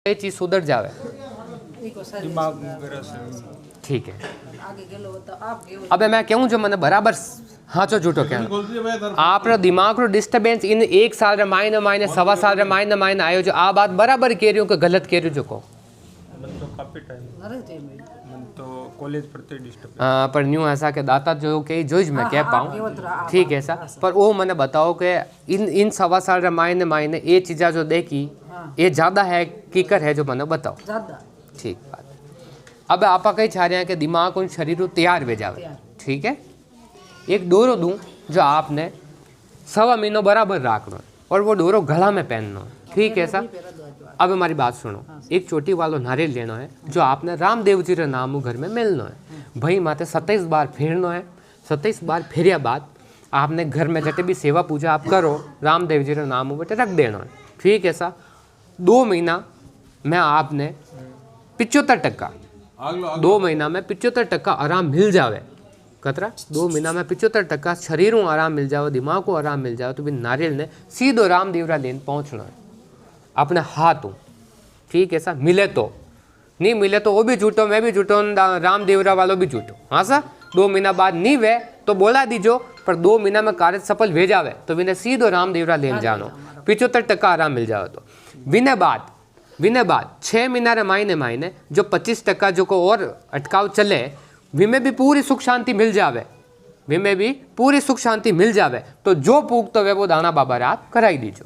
ये चीज सुधर जावे। ठीक है, अब मैं कहूँ जो मैंने बराबर हाचो झूठो कहना आप दिमाग रो डिस्टर्बेंस इन 1 साल रे मायने मायने 1.25 साल रे मायने मायने आयो जो आ बात बराबर कह रही हूँ कि गलत कह रही हूँ जो को तो काफी टाइम तो कॉलेज पढ़ते डिस्टर्ब पर न्यू ऐसा के दाता जो के जोज मैं कह पाऊँ ठीक है ऐसा पर वो मैंने बताओ कि इन 1.25 साल रे मायने मायने ये चीज़ा जो देखी ये ज़्यादा है कीकर है जो मैंने बताओ ठीक बात। अब आप कही चाह रहे हैं कि दिमाग और शरीर को तैयार हो जावे ठीक है। एक डोरो दूं जो आपने 1.25 महीनों बराबर रखना और वो डोरो गला में पहनना ठीक है सर। अब हमारी बात सुनो, एक चोटी वालों नारियल लेना है जो आपने रामदेव जी रे नाम घर में मिलना है भाई माते 27 बार फेरना है। 27 बार फेरिया बाद आपने घर में जटे भी सेवा पूजा आप करो रामदेव जी रे नाम बटे रख देना है ठीक है सर। 2 महीना में आपने 75% 2 महीना में 75% आराम मिल जावे कतरा 2 महीना में 75% शरीर को आराम मिल जाओ दिमाग को आराम मिल जाओ तो भी नारियल ने सीधो रामदेवरा लेन पहुंचना है अपने हाथों ठीक है सर। मिले तो नहीं मिले तो वो भी झूठो मैं भी झूठो रामदेवरा वालों भी झूठो हाँ सर। 2 महीना बाद नहीं वे तो बोला दीजो पर 2 महीना में कार्य सफल वे जावे तो विने सीधो रामदेवरा लेन जानो 75% आराम मिल जाओ तो विने बाद 6 महीना रे मायने मायने जो 25% जो को और अटकाव चले विमे भी पूरी सुख शांति मिल जावे विमे भी पूरी सुख शांति मिल जावे तो जो पूग तो वे वो दाना बाबा आप कराई दीजो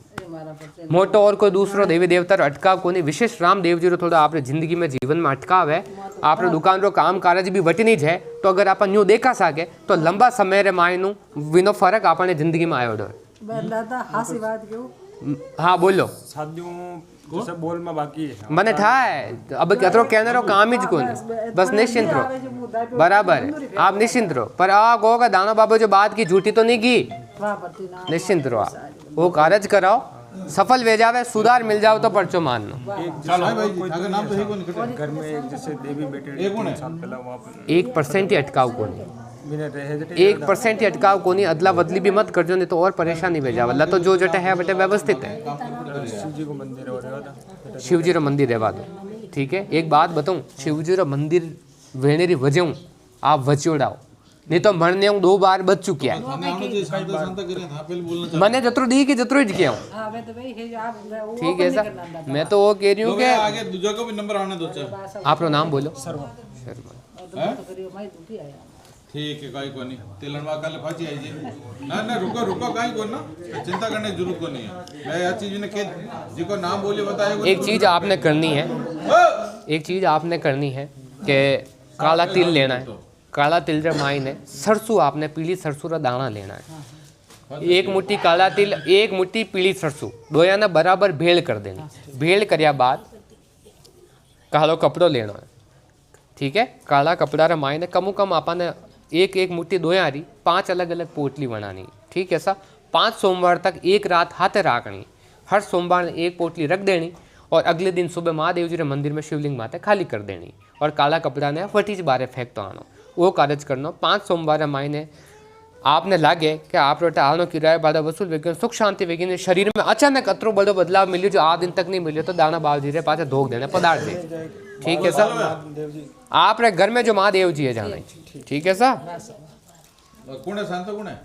मोटो और कोई दूसरो देवी देवता अटकाव को नहीं विशेष रामदेव जी रो थोड़ा आपने जिंदगी में जीवन में अटकाव है आप दुकान रो काम काज भी वटी नहीं जाए तो अगर आप न्यू देखा सके तो लंबा समय रे मायनु विनो फर्क आपने जिंदगी में आयो हाँ बोलो सब बोल में बाकी है मने थाए अब कतरो कहने रो काम ही कोनी बस निश्चिंत रहो बराबर है आप निश्चिंत रहो पर आ कहो का दाना बाबा जो बात की झूठी तो नहीं की निश्चिंत रहो आप वो कार्य कराओ सफल वे जावे सुधार मिल जाओ तो पर्चो मान लो। घर में जैसे देवी बेटे 1% ही अटकाव को नहीं 1% ही अटकाव को नहीं अदला बदली भी मत करजो नहीं तो और परेशानी हो जावे तो जो जटे है बटे व्यवस्थित है शिव जी रो मंदिर रहवा दो ठीक है। एक बात बताऊं शिव जी रो मंदिर वेनेरी वजह आप वचोड़ाओ नहीं तो मरने 2 बार बच चुकिया है मैंने जतरो दी कि जतरो ही किया ठीक है सर। मैं तो वो कह रही हूँ कि आगे दूसरे को भी नंबर आने दो आप नाम बोलो शर्मा ठीक है काई को नहीं तिलनवा कल फाची आई जी ना रुको काई को ना चिंता करने की जरूरत को नहीं है मैं हर चीज ने के जिको नाम बोले बताए एक चीज आपने करनी है कि काला तिल लेना है काला तिल रे मायने सरसों आपने पीली सरसों रा दाना लेना है 1 मुट्ठी काला तिल 1 मुट्ठी पीली सरसों दोया ने बराबर भेड़ कर देनी भेड़ करया बाद कालो कपड़ो लेना है ठीक है। काला कपड़ा रे मायने कमु कम आपने एक मुट्ठी दोया रही 5 अलग अलग पोटली बनानी ठीक है सर। 5 सोमवार तक एक रात हाथे राखनी हर सोमवार ने 1 पोटली रख देनी और अगले दिन सुबह महादेव जी रे मंदिर में शिवलिंग माते खाली कर देनी और काला कपड़ा ने फटीज बारे फेंक तो आनो वो कार्य करना 5 सोमवार मायने आपने लागे कि आप आनो किराया बाधा वसूल वेगन सुख शांति वेगन शरीर में अचानक अतरो बड़ो बदलाव मिलियो जो 8 दिन तक नहीं मिलियो तो दाना बाबा जी रे पाछे धोख देने पदार्थ दे ठीक है सर। आप रे घर में जो महादेव जी है जाना ठीक है सर। कौन है शांत कौन है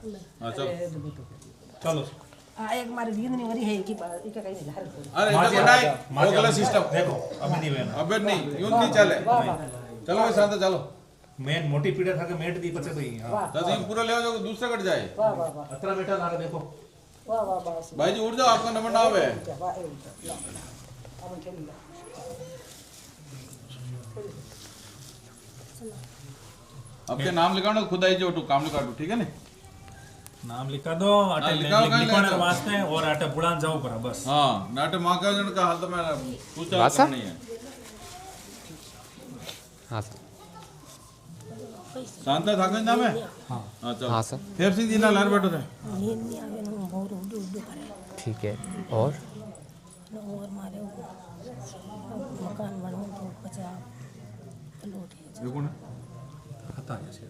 चलो एक मारी नींद नहीं हो रही है कि इका कहीं नहीं अरे वो अगला सिस्टम देखो अबे नहीं यूं नहीं चले चलो भाई शांत चलो मेन मोटी पीड़ा था के मेट दी पचे भाई हां तो तुम पूरा ले जाओ दूसरा कट जाए वाह अतरा बेटा ना देखो वाह भाई जी उठ जाओ आपका नंबर ना आवे आपके नाम लिखाओ ना खुद आई जो काम लिखा दो ठीक है ना नाम लिखा दो आटे लिखवाने वास्ते और आटे बुलान जाओ पर बस हां नाटे मां का जन का हाल तो मैं पूछा नहीं है हाँ सर शांता थाकन नाम है हां चलो हां सर फेर सिंह जी ना लार बैठो थे नींद नहीं आवे ना बहुत उड़ उड़ करे ठीक है और मारे मकान बनवा तो बचा प्लॉट देखो ना पता है से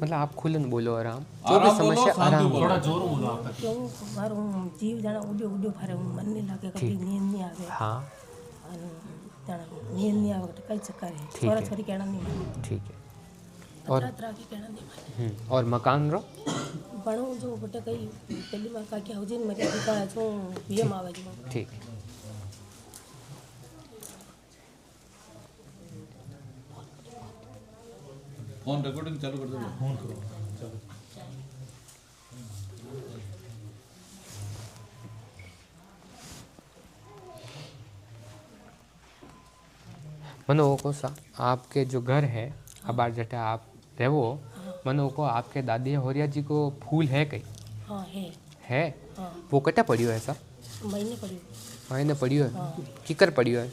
मतलब आप खुलन बोलो आराम जो भी समस्या आराम थोड़ा जोर बोलो आप क्यों मारो जीव जाना उड्यो उड्यो फारे मन नहीं लागे कभी नींद नहीं आवे हाँ कहना नींद नहीं आवे कई चक्कर है ठीक छोरा है। छोरी कहना नहीं माने ठीक है। और तरह की कहना नहीं माने और मकान रो बणो जो बटे कई पहली बार का क्या हो जिन मेरे दिखा जो पीएम आवे जो ठीक है। फोन रिकॉर्डिंग चालू कर दो। फोन करो चलो। मनो को सा आपके जो घर है अबार जटे आप रहो मनो को आपके दादी होरिया जी को फूल है कहीं हां है हाँ वो कटा पड़ियो है सर महीने पड़ी महीने पड़ियो है किकर पड़ियो है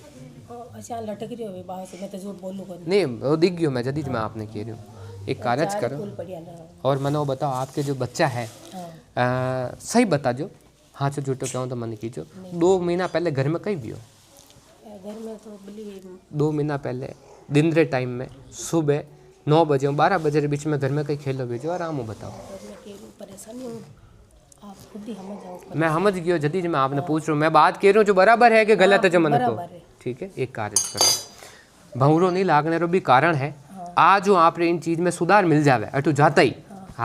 अच्छा लटक रही हो बाहर से मैं तो झूठ बोलूं कोनी नहीं वो दिख गयो मैं जदी मैं आपने कह रही हूँ एक कारज करो फूल पड़िया ना और मनो बताओ आपके जो बच्चा है हां सही बता जो हाँ जो झूठो कहूँ तो मन कीजो 2 महीना पहले घर में कहीं भी हो घर में तो बली 2 महीना पहले दिन रे टाइम में सुबह 9 बजे 12 बजे के बीच में घर में कहीं खेलो भेजो आराम बताओ मैं के परेशानी हूं आप खुद ही समझ जाओ मैं समझ गयो जदी मैं आपने पूछ रहा हूँ मैं बात कह रहा हूँ जो बराबर है कि गलत है जो मन को बराबर है। ठीक है एक कार्य करो भंवरो नहीं लागने रो भी कारण है आज जो आपने इन चीज में सुधार मिल जावे अटू जाता ही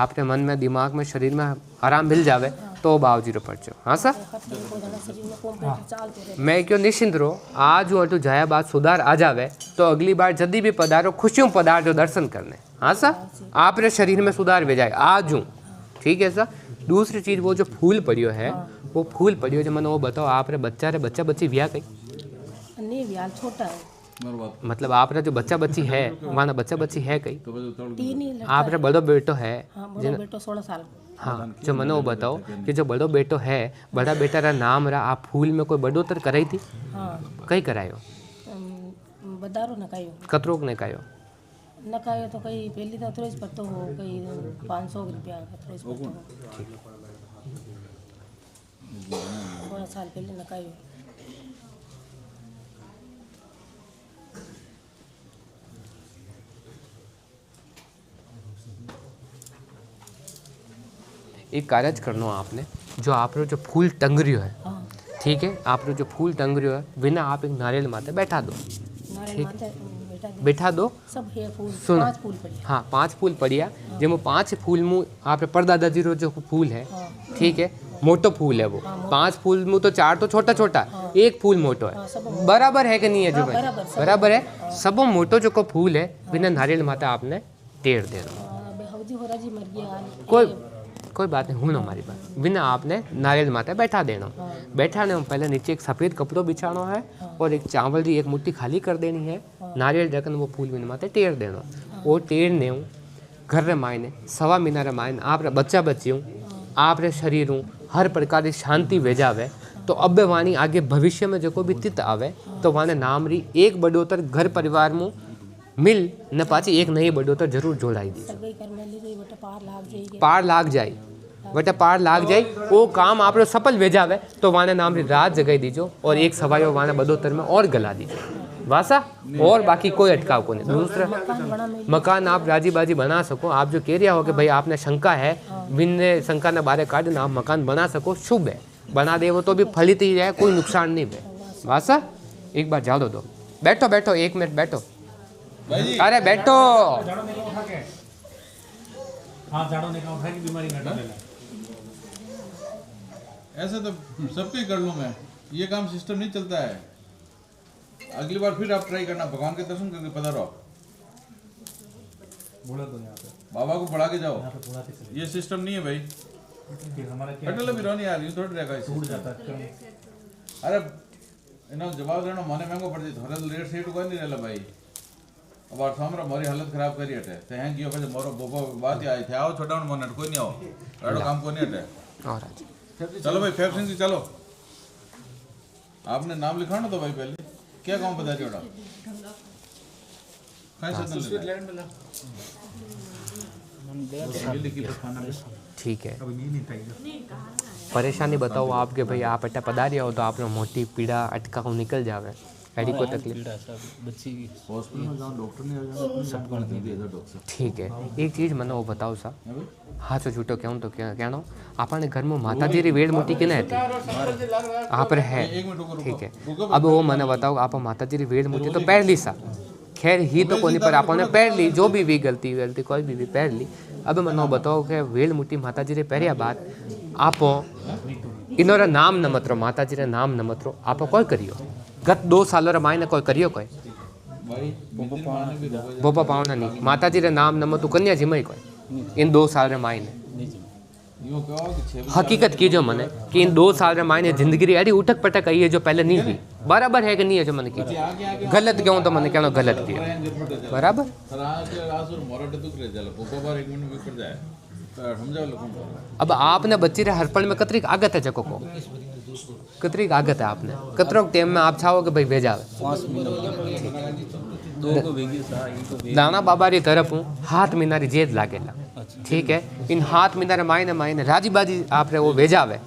आपने मन में दिमाग में शरीर में आराम मिल जावे तो बावजी रो पड़चो हाँ सर शरीर में कंप्लीट चालते रहे मैं क्यों निश्चिंत रहो आज जो अटू जाया बाद सुधार आ जावे तो अगली बार जदी भी पधारो खुशियों पधार जो दर्शन करने हाँ सर आपरे शरीर में सुधार वे जाए आज हूँ ठीक है सर दूसरी चीज वो जो फूल पड़ियो है वो फूल पड़ियो जो मैंने वो बताओ आप रे बच्चा बच्ची ब्याह कहीं नहीं भी हाल छोटा है मतलब आप रे जो बच्चा बच्ची है वहाँ बच्चा बच्ची है कहीं तीन ही लड़का आप रे बड़ो बेटो है हां बड़ा बेटो 16 साल हाँ जो मैंने वो बताओ कि जो बड़ो बेटो है बड़ा बेटा रा नाम रहा आप फूल में कोई बढ़ोतर कराई थी हां कहीं करायो बदारो न कायो कतरोक ने कायो न कायो तो कई पहली तो थोड़ी पत्तो हो कई 500 रुपया का थोड़ी पत्तो हो 16 साल पहले न कायो एक कार्य करनो आपने जो आप जो फूल टंग रही है हां ठीक है आप जो फूल टंग रही है बिना आप एक नारियल माथे बैठा दो नारे माते बेटा बैठा दो सब है फूल सुनो। 5 फूल पड़े हाँ 5 फूल पड़िया जब 5 फूल मुँह आप परदादा जी रो जो फूल है ठीक है मोटो फूल है वो 5 फूल मुँह तो 4 तो छोटा छोटा एक फूल मोटो है बराबर है कि नहीं है जो भाई बराबर है सब मोटो जो को फूल है बिना नारियल माता आपने टेढ़ देना बेहौदी हो राजी मर गया कोई बात नहीं हूँ ना हमारी बात बिना आपने नारियल माता बैठा देना बैठाने में पहले नीचे एक सफ़ेद कपड़ो बिछाना है और एक चावल की एक मुट्ठी खाली कर देनी है नारियल रखन वो फूल बिना माते टेढ़ देना वो टेढ़ने हूँ घर रे मायने 1.5 महीना रे मायने आप रे बच्चा बच्ची हूँ आप रे शरीर हूँ हर प्रकार की शांति वेजावे तो अब वाणी आगे भविष्य में जो भी तित आवे तो वाने नाम री एक बडोतर घर परिवार में मिल न पाची एक नई बडोतर जरूर जोड़ाई दी सगाई करने ली गई बेटा पार लाग जाएगी पार लाग जाए बेटा पार लाग जाए वो काम आप सफल भेजावे तो वाने नाम री रात जगाई दीजो और एक सवायो वाने बदोतर में और गला दीजो वासा और बाकी कोई अटकाव को नहीं दूसरा मकान आप राजी बाजी बना सको आप जो कह रहा हो कि भाई आपने शंका है बिन शंका ने बारे काट आप मकान बना सको शुभ है बना दे वो तो भी फलित ही जाए कोई नुकसान नहीं है वासा एक बार जाओ दो बैठो बैठो 1 मिनट बैठो अरे बैठो झाड़ू निकाल उठा के हाँ झाड़ू निकाल उठा की बीमारी घटा लेना ऐसे तो सबके ही कर लूँ मैं ये काम सिस्टम नहीं चलता है अगली बार फिर आप ट्राई करना भगवान के दर्शन करके पधारो बोला तो यहाँ पे बाबा को बढ़ा के जाओ यहाँ पे बुलाते चले ये सिस्टम नहीं है भाई फिर हमारा क्या अटल भी रोनी यार यूं थोड़ी रहेगा टूट इससे। जाता है क्यों अरे इन्होंने जवाब देना मने महंगो पड़ जाए थोड़ा लेट सेट कोई नहीं रहला भाई अब और सामरा मोरी हालत खराब करी हटे ते हैं कियो पे मोरो बोबो बात ही आई थे आओ छोटा मन कोई नहीं आओ एडो काम को नहीं हटे और आज चलो भाई फैब सिंह जी चलो आपने नाम लिखा ना तो भाई पहले क्या काम बता रही हो ठीक है अभी नहीं चाहिए परेशानी बताओ आपके भाई आप अट्टा पधारिया हो तो आपने मोटी पीड़ा अटका को निकल जावे अड़ी को तकलीफ पीड़ा सब बच्ची की हॉस्पिटल में जाओ डॉक्टर ने आ जाओ सब कर दे डॉक्टर ठीक है एक चीज મને वो बताओ सा हाँ जो झूठो कहूँ तो कहना आपने घर में माताजी री वेड़ मोटी के ना आप है ठीक है अब वो मैंने बताओ आप माताजी री वेड़ मोटी तो पैर ली सा खैर ही तो कोनी पर आपने पैर ली जो भी गलती गलती कोई भी पैर ली अब मैंने बताओ कि वेड़ मोटी माताजी रे पैरिया बाद आप इनोरा नाम नमत्रो माताजी रे नाम नमत्रो आप कोई करियो गत 2 साल मायने कोई करियो कोई बोपा पावना नहीं माताजी रे नाम नमतो कन्या जिमई कोई इन 2 साल रे मायने हकीकत कीजो मने कि इन 2 साल रे मायने जिंदगी री एडी उठक पटक आई है जो पहले नहीं हुई बराबर है कि नहीं है जो मैंने की गलत क्यों तो मैंने कहना गलत किया बराबर अब आपने बच्ची रे हरपण में कतरी आगत है जको को कतरी आगत है आपने कतरो टाइम में आप चाहो कि भाई भेजा दाना बाबा री तरफ हूँ हाथ मीनारी जेद लागेला ठीक है इन हाथ मीनारे मायने मायने राजी बाजी आप रे वो भेजावे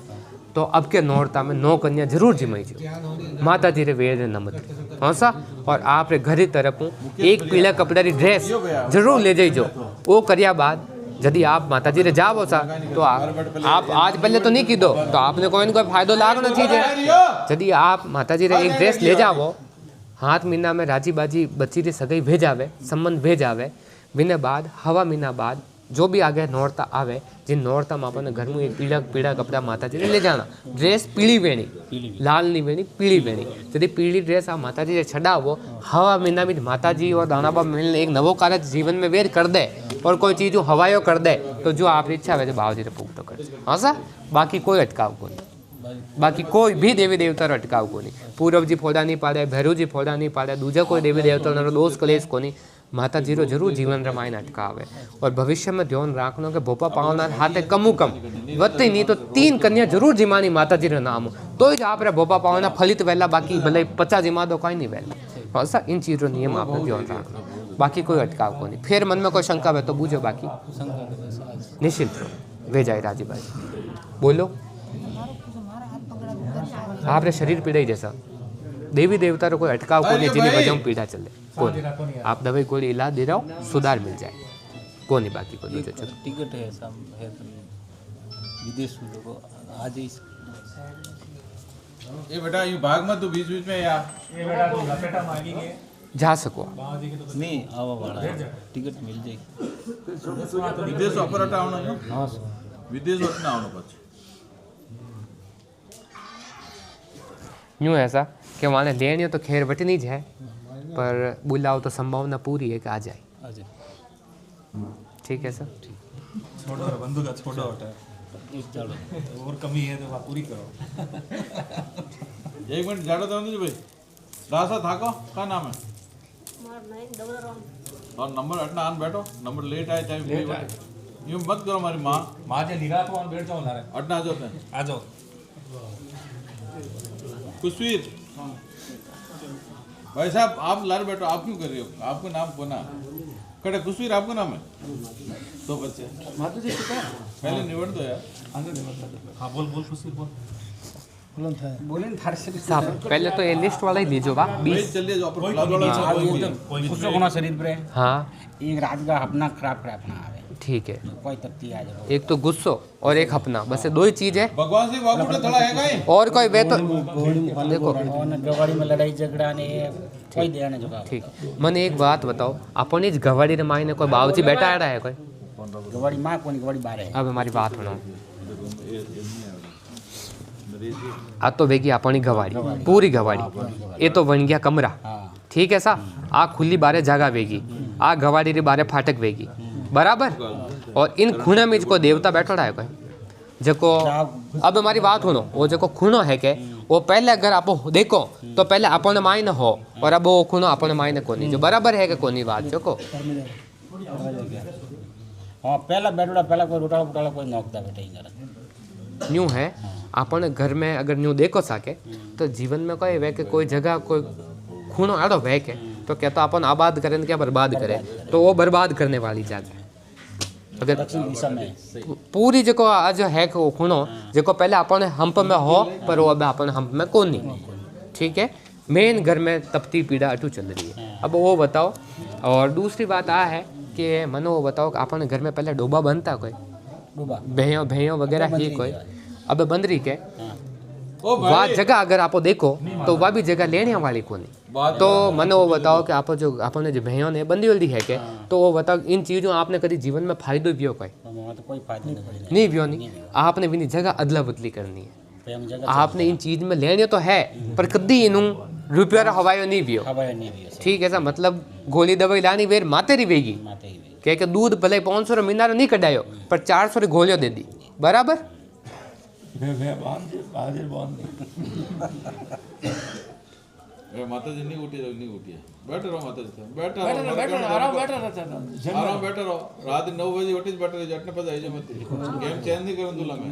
तो अब के नोरता में 9 कन्या जरूर जिमाई जो माता जी रे वेद नमत हाँ सा और आप रे घर तरफ हूँ एक पीला कपड़ा री ड्रेस जरूर ले जाइजो वो करिया बाद यदि आप माताजी रे जाओ सा तो आप आज पहले तो नहीं की दो तो आपने कोई न कोई फायदो लागनो चीज है यदि आप माताजी रे एक ड्रेस ले जाओ हाथ महीना में राजी बाजी बच्ची री सगाई भेजावे संबंध भेजावे बिना बाद हवा महीना बाद जो भी आगे नोरता आवे जिन नोरता में अपन घर में एक पीला पीला कपड़ा माताजी ने ले जाना ड्रेस पीली वेणी लाल नहीं वेणी पीली वेणी यदि पीली ड्रेस आप माताजी से छड़ावो हवा महीना में माताजी और दानाबा मिलने एक नवो कार्य जीवन में वेर कर दे और कोई चीज़ हवायो कर दे तो जो आप इच्छा है बाबा जी ने पूछतो कर हाँ सा बाकी कोई अटकाव को नहीं बाकी कोई भी देवी देवता अटकाव को नहीं पूरब जी फोड़ा नहीं पाड़े भैरू जी फोड़ा नहीं पाड़े दूजा कोई देवी देवता दोष कलेश को नहीं माता जी रो जरूर जीवन रमायण अटकावे और भविष्य में ध्यान रखना कि भोपा पावना हाथे कमु कम वत्ती नहीं तो 3 कन्या जरूर जिमानी माता जी रो नाम तो ही आप रे भोपा पावना फलित वेला बाकी भले 50 जिमा दो कोई नहीं वेला ऐसा इन चीज़ों नियम आपने ध्यान रखना बाकी कोई अटकाव को नहीं फिर मन में कोई शंका है तो बूझो बाकी निश्चिंत रहो वे जाए राजी बाजी बोलो आप रे शरीर पीड़ाई जैसा देवी देवता रो कोई अटकाव को नहीं जिन्हें वजह पीड़ा चले कौन आप दवाई गोली इलाज दे रहा हो सुधार मिल जाए कौन नहीं बाकी को जो टिकट है सब है विदेश लोगों आज ही ये बेटा ये भाग में तो बीच बीच में यार ये बेटा तो लपेटा मांगेंगे जा सको नहीं आवा वाला टिकट मिल जाएगी विदेश ऑपरेटर आवनो हाँ विदेश होतना आवनो પછી यूँ ऐसा कि वहाँ लेनी तो खैर बट नहीं जाए पर बुलाओ तो संभावना पूरी है कि आ जाए ठीक है सर छोड़ो बंदूक छोड़ो और कमी है तो पूरी करो 1 मिनट जाड़ो तो नहीं भाई रासा था को क्या नाम है और नंबर अटना आन बैठो नंबर लेट आए चाहे यूं मत करो हमारी माँ जे निगाह तो बैठ जाओ लारे अटना आ जाते हैं आ जाओ कुशवीर भाई साहब आप लार बैठो आप क्यों कर रहे हो आपको नाम बना कटे कुशवीर आपका नाम है तो बच्चे माता जी क्या पहले निवड़ दो यार हाँ बोल बोल कुछ बोल साहब पहले तो ये लिस्ट वाला ही लीजो बा 20 चलिए जो अपन कुछ कोना शरीर पे हाँ एक रात का अपना खराब अपना आवे ठीक है कोई तत्ती आ जाओ एक तो गुस्सो और एक अपना बस ये 2 ही चीज है भगवान से बाबू तो थोड़ा है कहीं और कोई वे तो देखो गवाड़ी में लड़ाई झगड़ा ने कोई देने जो ठीक मैंने एक बात बताओ अपनी ज गवाड़ी रे मायने कोई बाबूजी बैठा आ रहा है कोई गवाड़ी माँ कौन गवाड़ी बाहर है अब हमारी बात सुनो आ तो वेगी अपनी गवाड़ी पूरी गवाड़ी ये तो बन गया कमरा ठीक है सा आ खुली बारे जगह वेगी आ गवाड़ी रे बारे फाटक वेगी बराबर और इन खूने में को देवता बैठा है कोई जको अब हमारी बात सुनो वो जको खूनो है के वो पहले अगर आप देखो तो पहले अपन मायने हो और अब वो खूनो अपन मायने कोनी जो बराबर है कि कोनी बात जको हाँ पहला बैठोड़ा पहला कोई रोटाला फुटाला कोई नौकता बैठा ही कर न्यू है अपन घर में अगर न्यू देखो सके तो जीवन में कोई वे के कोई जगह कोई खूनो आड़ो वे के तो क्या तो अपन आबाद करें क्या बर्बाद करे तो वो बर्बाद करने वाली जगह अगर पूरी जो आज है खूनो जो पहले अपन हम्प में हो पर वो अब अपन हम्प में कोनी ठीक है मेन घर में तपती पीड़ा अटू चल रही है। अब वो बताओ। और दूसरी बात आ है कि मनो वो बताओ कि अपन घर में पहले डोबा बनता कोई डूबा भैयों वगैरह ही कोई अब बंद रही के ओ वह भाई जगह अगर आप देखो तो वह भी जगह लेने वाली को नहीं। तो मनो वो बताओ कि आप जो आपने जो भैयों ने बंदी वल्दी है के तो वो बताओ इन चीज़ों आपने कभी जीवन में फायदो पियो कोई वहाँ तो कोई फायदा नहीं नहीं पियो नहीं। आपने भी जगह अदला बदली करनी है। प्रेम जगह आपने इन चीज में लेने तो है पर कदी इनू रुपया हवायो नहीं पियो। हवा नहीं भी है ठीक है सा मतलब गोली दवाई लानी वेर माते रही वेगी माते ही भी कह के दूध भले 500 मीनारो नहीं कढ़ायो पर 400 गोलियों दे दी बराबर। माता जी नहीं उठी है बैठे रहो माता जी बैठे रहो रात 9 बजे उठी बैठे रहो जटने पर आई मत गेम चेंज नहीं करूं तुला मैं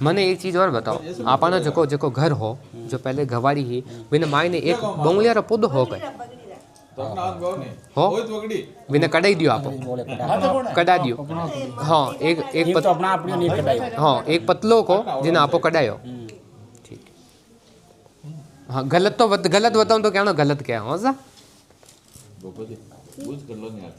मने एक चीज और बताओ आपना जको जको घर हो जो पहले गवाड़ी ही बिन मायने एक बंगलिया रो पुद हो गए तो अपना हाथ गाओ ने हो ओए तवगड़ी बिन कढ़ाई दियो आप बोले कढ़ा दियो। हाँ एक तो अपना अपनी नहीं कटाई हाँ एक पतलो को जिन्हें आपो कढ़ायो। ठीक हाँ गलत बताऊं तो क्या ना गलत क्या हो सा बाबा जी बुझ कर लो नहीं यार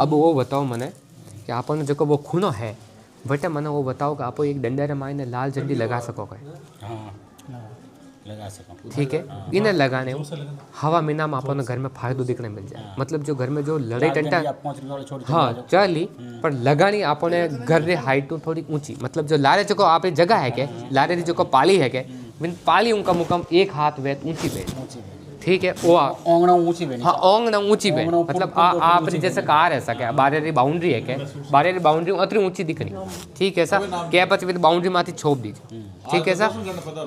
अब वो बताओ मने कि आपने जो वो खूनो है बटे मने वो बताओ कि आप एक डंडे मायने लाल झंडी लगा सको कोई हाँ लगा सकूँ ठीक है इन्हें लगाने हवा महीना में अपन घर में फायदो दिखने मिल जाए। मतलब जो घर में जो लड़ाई टंटा 5 रुपये वाली छोटी हाँ चली पर लगानी आपने घर रे हाइट थोड़ी ऊंची मतलब जो लारे जो आप जगह है के लारे री जो पाली है के बिन पाली उनका मुकम एक हाथ वेत ऊंची वेत ठीक है वो ओंगना ऊंची बनी हाँ ओंगना ऊंची वेत मतलब आप जैसे कार है सके बारे री बाउंड्री है के बारे री बाउंड्री अतरी ऊंची दिखनी ठीक है सा क्या पछ बाउंड्री माथी छोप दीजिए ठीक है सा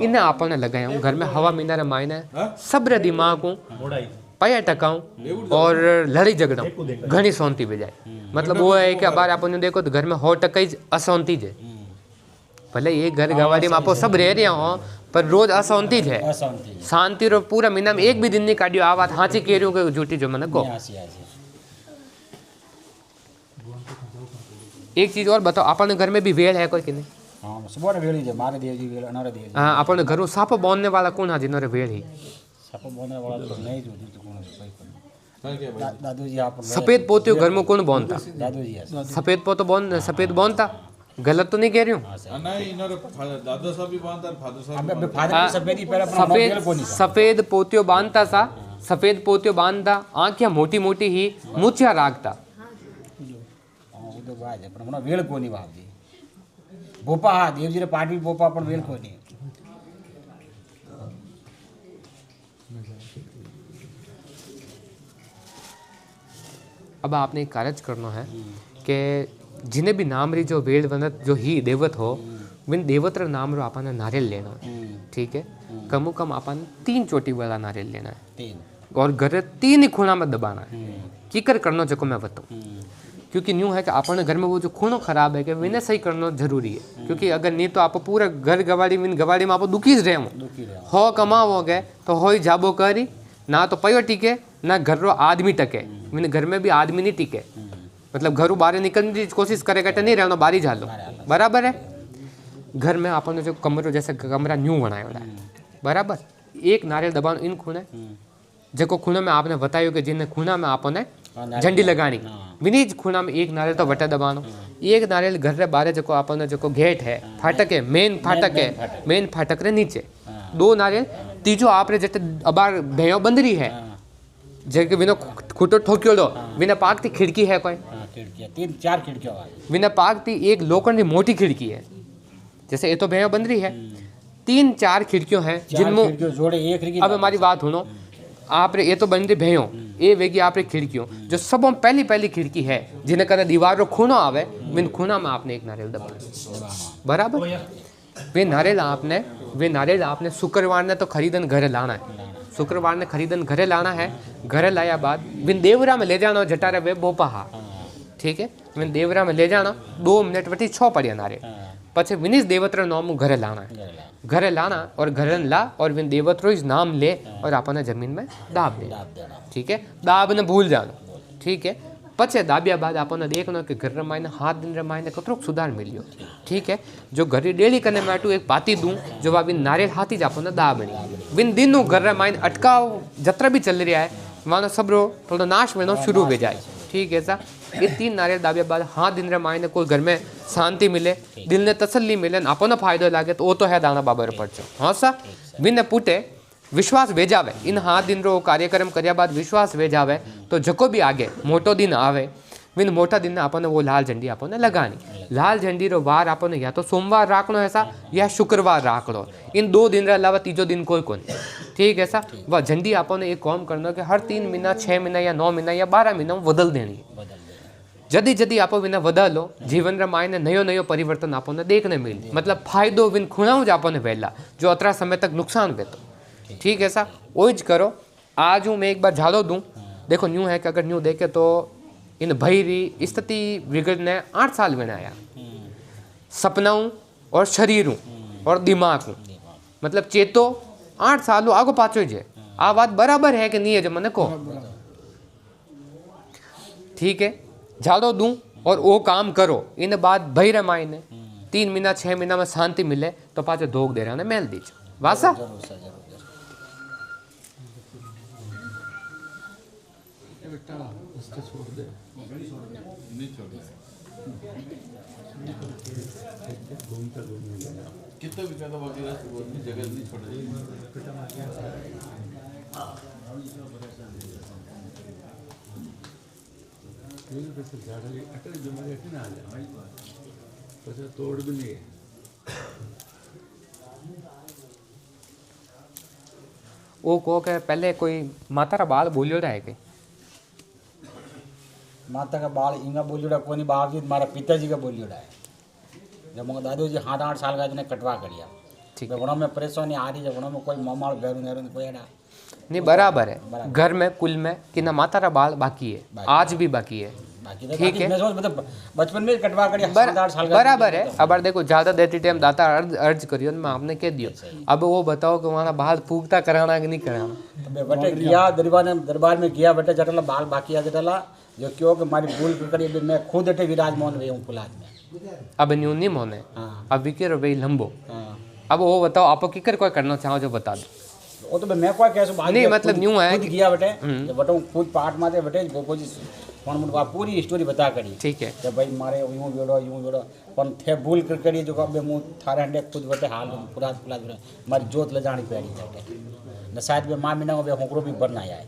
इन्हें आपने लगाया घर में हवा मीना मायने सब्र दिमाग को पया टकाऊं और लड़ी झगड़ाऊं घनी सोनती बजाय मतलब वो है कि अबार आपने देखो तो घर में 100% असोनती है। भले ये घर गवारी में आपको सब रह रहे हो पर रोज असोनती है शांति रो पूरा महीना में एक भी दिन नहीं काटियो आ बात हाची कह रही हूँ झूठी जो मैंने को। एक चीज और बताओ अपने घर में भी वेल है कोई कि नहीं? हाँ सुबह वेली है मारे देव जी वेल अनारे देव जी हाँ अपने घर साप बोलने वाला कौन है जिन्होंने वेल ही साप बोलने वाला तो नहीं जो कौन है कोई दादू जी आप सफेद पोतियो घर में कौन बोनता दादू जी है सफेद पोतो सफेद बोनता गलत तो नहीं कह रही हूँ नहीं इन्होंने दादा साहब भी बांधता फादर साहब फादर सफेद ही पहले अपना वेल को नहीं सफेद पोतियो बांधता सा सफेद पोतियो बांधता आंखें मोटी मोटी ही मुछिया राखता तो बाज है पण वेल को नहीं बाप जी बोपा हाँ देव जी ने पार्टी बोपा पण वेल को नहीं अब आपने एक कार्य करना है कि जिन्हें भी नाम री जो वेल वनत जो ही देवत हो विन देवत रा नाम रो आपने नारियल लेना है ठीक है कम कम अपन 3 चोटी वाला नारियल लेना है 3 और घर 3 ही खूणा में दबाना है कीकर करना जो मैं बताऊँ क्योंकि न्यू है कि अपने घर में वो जो खूनो खराब है कि विने सही करना जरूरी है क्योंकि अगर नहीं तो आप पूरा घर गवाड़ी में आप दुखी रहे हो कमाओ गए तो हो ही जाबो करी ना तो पयो टिके ना घर रो आदमी टके मैंने घर में भी आदमी नहीं टिके मतलब घरों बाहर निकलने की कोशिश करेगा तो नहीं रहना बाहर ही झालो बराबर है। घर में आपने जो कमरो जैसे कमरा न्यू बनाया है बराबर एक नारियल दबानो इन खूने जो खूने में आपने बतायो कि जिन खूना में आपने झंडी लगानी विनीज खूना में एक नारियल तो वटा दबानो एक नारियल घर रे बारे जो आपने जो गेट है फाटक है मेन फाटक रे नीचे 2 नारियल तीजो आप रे जते अबार भयो बंदरी है जैसे बिना खुटो ठोक्यो लो बिना पाकती खिड़की है कोई खिड़कियां 3-4 खिड़कियां बिना पाकती एक लोखंड की मोटी खिड़की है जैसे ये तो भयो बंदरी है 3-4 खिड़कियों हैं जिनमें जोड़े एक खिड़की अब हमारी बात सुनो आप रे ये तो बंदरी भयो ये वेगी आप रे खिड़कियों जो सब पहली खिड़की है जिन्हें कहते दीवार रो खूनो आवे बिन खूना में आपने एक नारियल दबाना बराबर वे नारियल आपने शुक्रवार ने तो खरीदन घरे लाना है शुक्रवार ने खरीदन घरे लाना है घरे लाया बाद बिन देवरा में ले जाना जटारे वे बोपा ठीक है विन देवरा में ले जाना 2 मिनट वटी 6 पड़िया नारियल पछे विनिस देवत्र नाम घरे लाना घरे लाना और घरे ला और विन देवत्रो इस नाम ले और आपने जमीन में दाब दे। ठीक है, दाब ने भूल जानो। ठीक है, पछे दाबिया बाद आपने देखना कि घर मायने हाथ दिन रे मायने कतरो सुधार मिलियो। ठीक है, जो घरे डेली कने माटू एक पाती दूं जो वा विन नारियल हाथी ज आपने दाबणी विन दिन नो घर मायने अटकाव जत्रा भी चल रहा है मानो सबरो थोड़ा नाश में शुरू हो जाए। ठीक है सा, ये 3 नारियल दाबिया बाद हाँ दिन रे मायने कोई घर में शांति मिले, दिल ने तसल्ली मिले, आपने फायदो लागे तो वो तो है दाना बाबर पड़चो। हाँ सा, विन पुटे विश्वास वेजावे इन हाथ दिन रो कार्यक्रम कर्या बाद विश्वास वेजावे तो जको भी आगे मोटो दिन आवे विन मोटा दिन आपने वो लाल झंडी आपने लगानी। लाल झंडी रो वार आपने या तो सोमवार राखनो ऐसा या शुक्रवार राखलो, इन 2 दिन रे अलावा तीजो दिन कोई कोन। ठीक है सा, वह झंडी आपने एक काम करना कि हर 3 महीना 6 महीना या 9 महीना या 12 महीना में बदल देनी। जदी जदी आप विना बदलो जीवन रे मायने नयो नयो परिवर्तन आपने देखने मिले, मतलब फायदो विन खुणाऊ ज आपने पहला जो अतरा समय तक नुकसान वेतो। ठीक है सा, ओज करो। आज हूँ मैं एक बार झालो दूं, देखो न्यू है कि अगर न्यू देखे तो इन भैरी स्थिति बिगड़ने 8 साल बनाया सपनाऊं और शरीरों और दिमाग मतलब चेतो 8 साल आगो पाचो जे आ बात बराबर है कि नहीं है जो मैंने को। ठीक है, झाड़ो दूं और वो काम करो, इन बाद भैर मायने 3 महीना 6 महीना में शांति मिले तो पाचो धोख दे रहा ने मेल दीजो वासा। कितना भी कहता बाकी जगह नहीं छोड़ तोड़ भी नहीं है। वो को के पहले कोई माता रा बाल बोलियो रहा है कि माता का बाल इंगा बोलियोड़ा कोनी बावजूद मारा पिताजी का बोलियोड़ा है। जब मगर दादू जी 7-8 साल का जिन्हें कटवा करिया। ठीक है, वनों में परेशानी आ रही है, वनों में कोई मामाल बैरू नेरू कोई एड़ा नहीं बराबर है। घर में कुल में कि ना माता रा बाल बाकी है, आज भी बाकी है। ठीक है, मतलब बचपन में कटवा करिया 7-8 साल का बराबर है। अब देखो ज्यादा देती टाइम दाता अर्ज करियो मैं आपने कह दियो। अब वो बताओ कि वहां बाल पूगता कराना कि नहीं कराना। बेटे गया दरबार में गया बेटे जटला बाल बाकी आ जटला जो क्यों कि हमारी भूल करी मैं खुद अटे विराजमान हुई हूँ पुलाद में। अब न्यू नहीं मोने अब विकेर भाई लंबो। अब वो बताओ आप किकर कोई करना चाहो जो बता दो। वो तो मैं कोई कैसे नहीं मतलब न्यू है खुद गया बेटे बटो खुद पाठ माते बेटे गोपो जी कौन मुझे पूरी स्टोरी बता करी। ठीक है, जब भाई मारे यूं बेड़ो पर थे भूल कर करी जो अब मुँह थारे हंडे खुद बटे हाल पुरात पुलाद हमारी जोत ले जानी पड़ी बेटे न शायद में माँ मीना में होकरो भी बनना आया है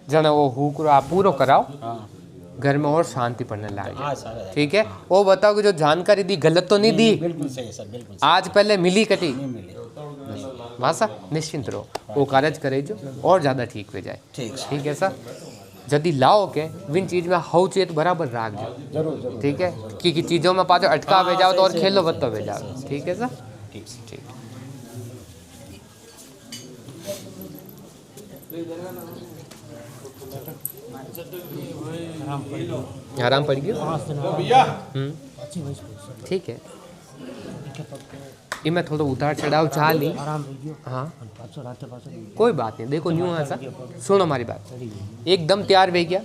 जना वो हुक्र आप पूरा कराओ। घर में और शांति पड़ने लगे। ठीक है, वो बताओ कि जो जानकारी दी गलत तो नहीं दी। बिल्कुल सही सर, बिल्कुल आज पहले मिली कटी नहीं मिली वासा निश्चिंत रहो, वो कार्य करे जो और ज्यादा ठीक हो जाए। ठीक है सर, यदि लाओ के विन चीज में हाउ चेत बराबर राख दो जरूर। ठीक है, कि चीजों में पाचो अटका वे जाओ तो और खेलो बत्तो वे जाओ। ठीक है सर, ठीक आराम पड़ गया। ठीक है, इमें थोड़ा उतार चढ़ाव चाह ली। हाँ कोई बात नहीं, देखो न्यू है सर, सुनो हमारी बात, एकदम तैयार वे गया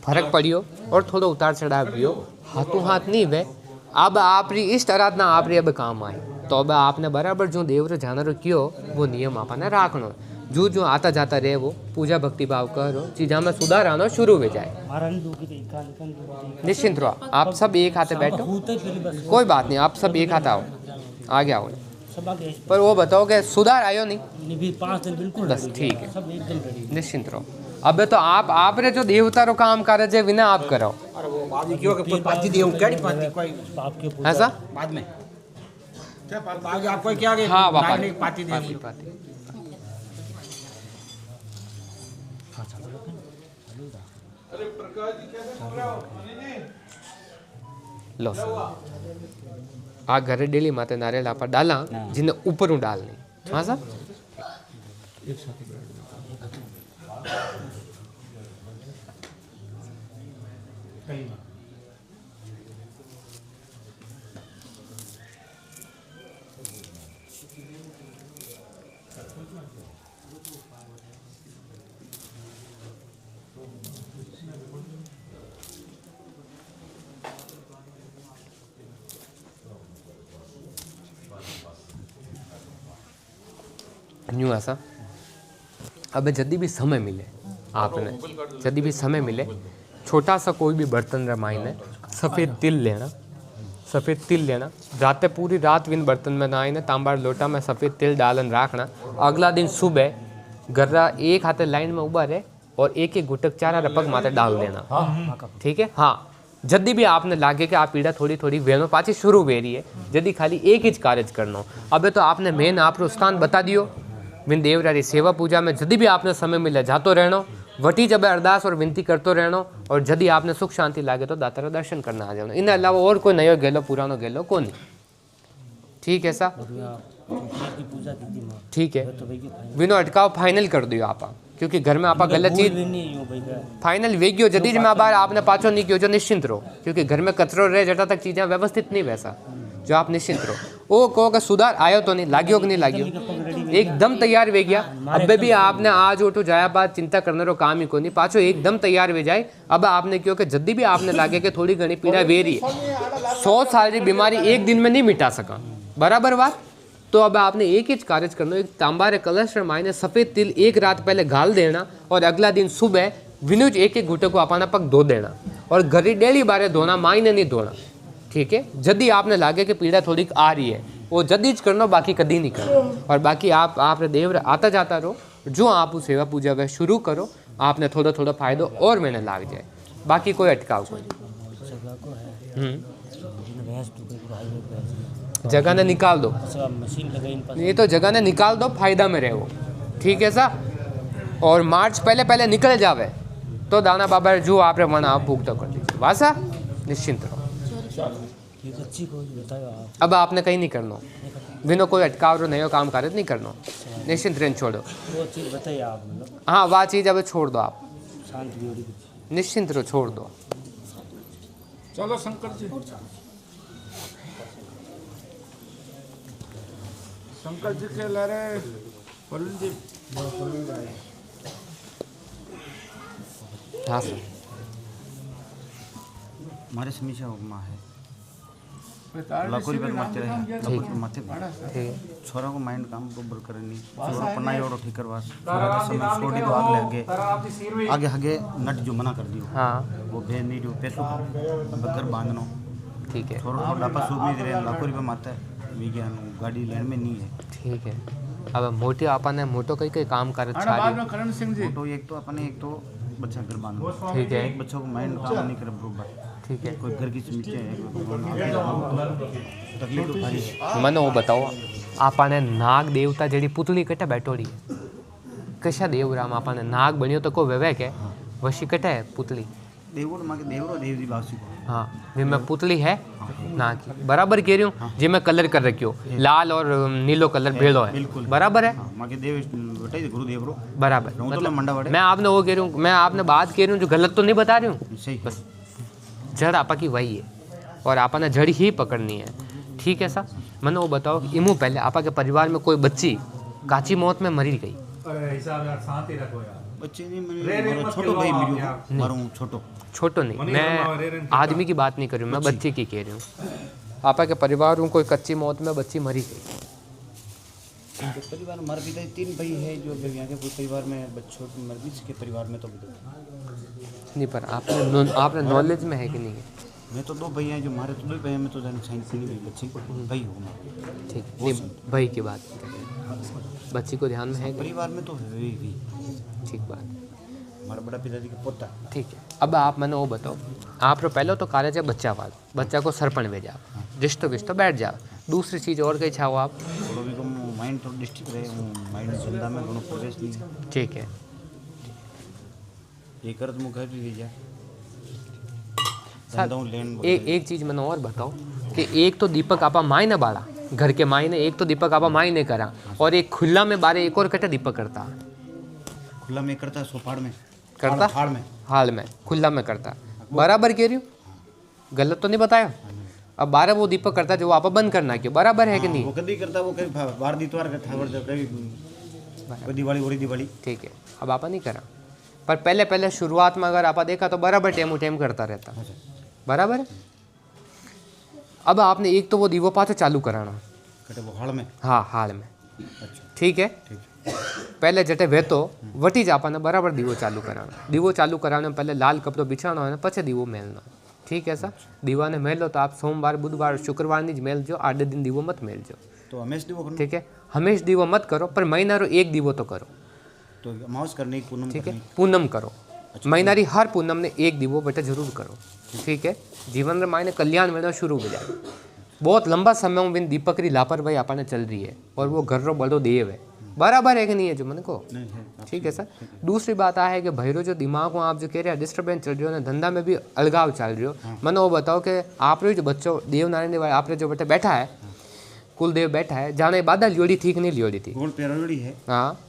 फर्क पड़ियो और थोड़ा उतार चढ़ाव भी हो, हाथों हाथ नहीं वे। अब आप इष्ट आराधना आप अब काम आए तो अब आपने बराबर जो देव जानवर कियो वो नियम आपने राखनो। जो आता जाता रहे वो पूजा भक्ति भाव करो, चीज़ा में सुधार आना शुरू हो जाए। निश्चिंत रहो, आप सब एक हाथे बैठो, कोई बात नहीं, आप सब एक हाथ आओ, आगे आओ। पर वो बताओ कि सुधार आयो नहीं? 5 दिन बिल्कुल बस ठीक है, निश्चिंत रहो। अब तो आप रे जो देवता रो काम करे जे विना आप करो। अरे वो बाद में क्यों कि पाती देव केड़ी पाती कोई बाप के पूजा ऐसा बाद में क्या आगे आपको क्या आगे हां बाबा पाती देव पाती अरे प्रकाश जी कैसे बोल रहे हो लो आ घरे डेली माते नारियल आपा डाला जिने ऊपर डालनी। हाँ सर कई बार न्यू ऐसा अब जदी भी समय मिले आपने जदी भी समय मिले छोटा सा कोई भी बर्तन रमाइने सफ़ेद तिल लेना रात पूरी रात विन बर्तन में नहाइने तांबार लोटा में सफ़ेद तिल डालन राखना। अगला दिन सुबह गर्रा एक हाथे लाइन में उबा रहे और एक एक गुटक चारा रपक माथे डाल देना। ठीक है। हाँ जदी भी आपने लागे कि आप पीड़ा थोड़ी थोड़ी वेनो पाची शुरू वेरी है जदी खाली एक ही कार्य करना। अबे तो आपने मेन आपरो स्थान बता दियो विन देवरारी सेवा पूजा में जदी भी आपने समय मिले जातो रहना वटी जब अरदास और विनती करतो रहना और जदी आपने सुख शांति लागे तो दातारा दर्शन करना आ जाना। इन अलावा और कोई नयो गेलो पुरानो गेलो को नहीं। ठीक है सा ठीक है विनो अटकाव फाइनल कर दियो आप क्योंकि घर में आप गलत चीज फाइनल वेगियो जदी ज बार आपने पाछो नहीं कियो जो निश्चिंत रहो क्योंकि घर में कचरो रहे जटा तक चीजें व्यवस्थित नहीं वैसा जो आप निश्चिंत रहो। वो कहो कि सुधार आयो तो नहीं लाग्यो कि नहीं लाग्यो एकदम तैयार वे गया। अब भी आपने आज उठो जाया बाद चिंता करने रो काम ही को नहीं पाछो एकदम तैयार वे जाए। अब आपने क्यों कि जदी भी आपने लागे कि थोड़ी घनी पीड़ा वे रही है 100 साल की बीमारी एक दिन में नहीं मिटा सका बराबर बात। तो अब आपने एक ही कार्य करना एक तांबारे कलश मायने सफ़ेद तिल एक रात पहले गाल देना और अगला दिन सुबह विनुज एक एक घुटे को अपना पग धो देना और घरी डेली बारे धोना मायने नहीं धोना। ठीक है। जदी आपने लागे कि पीड़ा थोड़ी आ रही है वो जदी ज करना बाकी कभी नहीं करो और बाकी आप देव आता जाता रहो जो आप सेवा पूजा वे शुरू करो आपने थोड़ा थोड़ा फायदो और मैंने लाग जाए बाकी कोई अटकाव कोई जगह ने निकाल दो ये तो जगह ने निकाल दो फायदा में रहो। ठीक है सा और मार्च पहले पहले निकल जावे तो दाना बाबा जो आप मना आप भूख तो कर दीजिए वासा निश्चिंत रहो। अब आपने कहीं नहीं करना बिना कोई अटकाव रो नयो काम कार्य नहीं करना निश्चिंत रेन छोड़ो वो चीज़ बताइए आप। हाँ वह चीज़ अब छोड़ दो आप निश्चिंत रहो छोड़ दो। चलो शंकर जी के लारे पलून जी हाँ सर हमारे समीक्षा उपमा है लाखोरी पर मारते रहे माथे छोरा को माइंड काम को बर करनी छोरा पन्नाई और ठीक करवा छोरा का समय छोड़ी तो आगे आगे आगे नट जो मना कर दियो। हाँ वो भेज नहीं जो पैसों अब घर बांधनो। ठीक है छोरा को डापा सूप नहीं दे रहे लाखोरी पर मारता है विज्ञान गाड़ी लेन में नहीं है। ठीक है। अब मोटी अपन मोटो कई काम कर करण सिंह जी तो एक तो अपने एक तो बच्चा घर बांधो। ठीक है। एक बच्चों को माइंड काम नहीं करे बरोबर। ठीक है। कोई घर की समस्या है तकलीफ तो भारी मने वो बताओ आपने नाग देवता जेडी पुतली कटे बैठोड़ी है कशा देवराम आपने नाग बनियो तो को वेवे के वशी कटे है पुतली देवरो मां के देवरो देव जी बासी को। हाँ वे मैं पुतली है नाग की बराबर कह रही हूँ जी मैं कलर कर रखियो लाल और नीलो कलर भेड़ो है बराबर है मां के देव बेटा गुरु देवरो बराबर मतलब मैं आपने वो कह रही हूँ मैं आपने बात कह रही हूँ जो गलत तो नहीं बता रही हूँ सही बस जड़ आपा की वही है और आपने जड़ ही पकड़नी है। ठीक है सा मैंने वो बताओ इमू पहले आपा के परिवार में कोई बच्ची काची मौत में मरी गई बच्चे नहीं छोटो भाई मारो छोटो नहीं मैं आदमी की बात नहीं कर रही हूँ मैं बच्ची की कह रही हूँ। आपा के परिवार में कोई कच्ची मौत में बच्ची मरी गई तो परिवार मर भी गए 3 भाई है जो यहाँ के परिवार में बच्चों की मर भी के परिवार में तो नहीं पर आपने नॉलेज में है कि नहीं है मैं तो 2 भाई हैं जो हमारे तो 2 भाई में तो साइंस नहीं हुई बच्ची को भाई हो ठीक नहीं भाई की बात बच्ची को ध्यान में है परिवार में तो है भी ठीक बात हमारा बड़ा पिताजी का पोता। ठीक है। अब आप मैंने वो बताओ आप पहले तो कार्य है बच्चा वाल बच्चा को सरपण भेजा रिश्तो विश्तो बैठ जाओ दूसरी चीज़ और कहीं छाओ आप माइंड तो डिस्ट्रिक्ट रहे माइंड धंधा में दोनों प्रोग्रेस नहीं। ठीक है। ये कर तुम घर भी भेजा एक चीज़ मैंने और बताओ कि एक तो दीपक आपा माई ने बाड़ा घर के माई ने एक तो दीपक आपा माई ने करा और एक खुला में बारे एक और कटे दीपक करता खुला में करता सोफाड़ में करता हाल में खुला में करता बराबर कह रही हूँ, गलत तो नहीं बताया। अब 12 वो दीपक करता है जो आप बंद करना क्यों, बराबर है कि नहीं? वो कभी करता, वो कभी बार दितवार करता है, कभी दिवाली हो रही दिवाली। ठीक है, अब आप नहीं करा, पर पहले पहले शुरुआत में अगर आप देखा तो बराबर टेम करता रहता, बराबर है। अब आपने एक तो वो दीवो पाछो चालू कराना, वो हाल में, हाँ हाल में, ठीक है। पहले जटे वेतो वटी ज आपने बराबर दीवो चालू कराना। दीवो चालू कराने में पहले लाल कपड़ो बिछाना है, पछे दीवो मेलना, ठीक है सर। दीवा ने मेलो तो आप सोमवार बुधवार शुक्रवार नी ज मेलजो, 8 दिन दीवो मत मेलजो, तो हमेशा दीवो करना, ठीक है। हमेशा दीवो मत करो, पर महीना रो एक दीवो तो करो, तो अमावस करनी, पूनम, ठीक है। पूनम करो, महीना री हर पूनम ने एक दीवो बेटा जरूर करो, ठीक है। जीवन रे मायने कल्याण मिलना शुरू हो जाए। बहुत लंबा समय में बिन दीपक री लापरवाही आपने चल रही है, और वो घर रो बड़ो देव है, बराबर है कि नहीं है जो मन को, ठीक है सर। दूसरी बात आ है कि भैरो जो दिमाग में आप जो कह रहे हैं डिस्टर्बेंस चल रही हो ना, धंधा में भी अलगाव चल रही हो, मैंने वो बताओ कि आप जो बच्चों देवनारायण देव आप जो बेटा बैठा है, कुलदेव बैठा है, जाने बादल लियोड़ी थी कि नहीं लियोड़ी थी? गोल पेरोड़ी है, हाँ,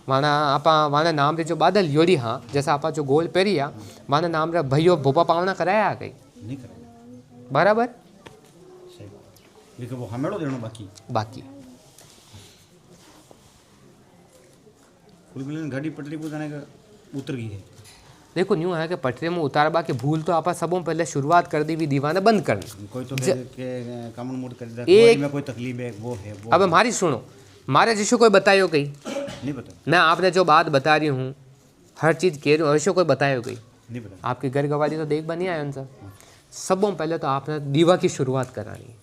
माना आपा माना नाम रे जो बादल लियोड़ी, हाँ जैसा आपा जो गोल पेरिया माना नाम रे भैयो भोपा पावना कराया कहीं नहीं कराया, बराबर, सही, लेकिन वो हमेड़ो देना बाकी कुल गाड़ी पटरी पर जाने का उतर गई है। देखो न्यू है कि पटरी में उतारबा के भूल तो आपा सबों पहले शुरुआत कर दी भी दीवाना बंद करनी, कोई तो के कामन मूड कर दे, कोई में कोई तकलीफ है वो है वो। अब हमारी सुनो, मारे जिसको कोई बतायो कहीं नहीं पता, मैं आपने जो बात बता रही हूँ हर चीज़ कह रही हूँ, ऐसे कोई बतायो कहीं नहीं पता। आपकी घर गवाली तो देख बनी आयो सर। सबों पहले तो आपने दीवा की शुरुआत करानी,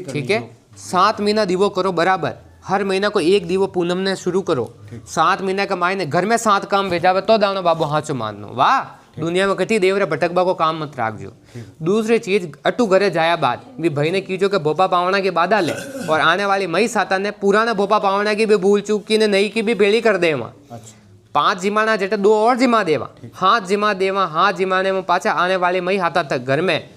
ठीक है। 7 महीना दीवो करो बराबर, हर महीना को एक दीवो पूनम ने शुरू करो। 7 महीने का मायने घर में 7 काम भेजावे तो दानो बाबू हाचो माननो, वाह दुनिया में कटी देवरे भटकबा को काम मत राखजो। दूसरी चीज अटू घरे जाया बाद भी भाई ने कीजो के भोपा पावना की बाधा ले, और आने वाली मई साता ने पुराना भोपा पावना की भी भूल चूक की ने नई की भी बेड़ी कर दे। 5 जिमाना जेटे 2 और जिमा देवा, हाथ जिमा देवा, हाथ जिमाने में पाचा आने वाली मई हाथा तक घर में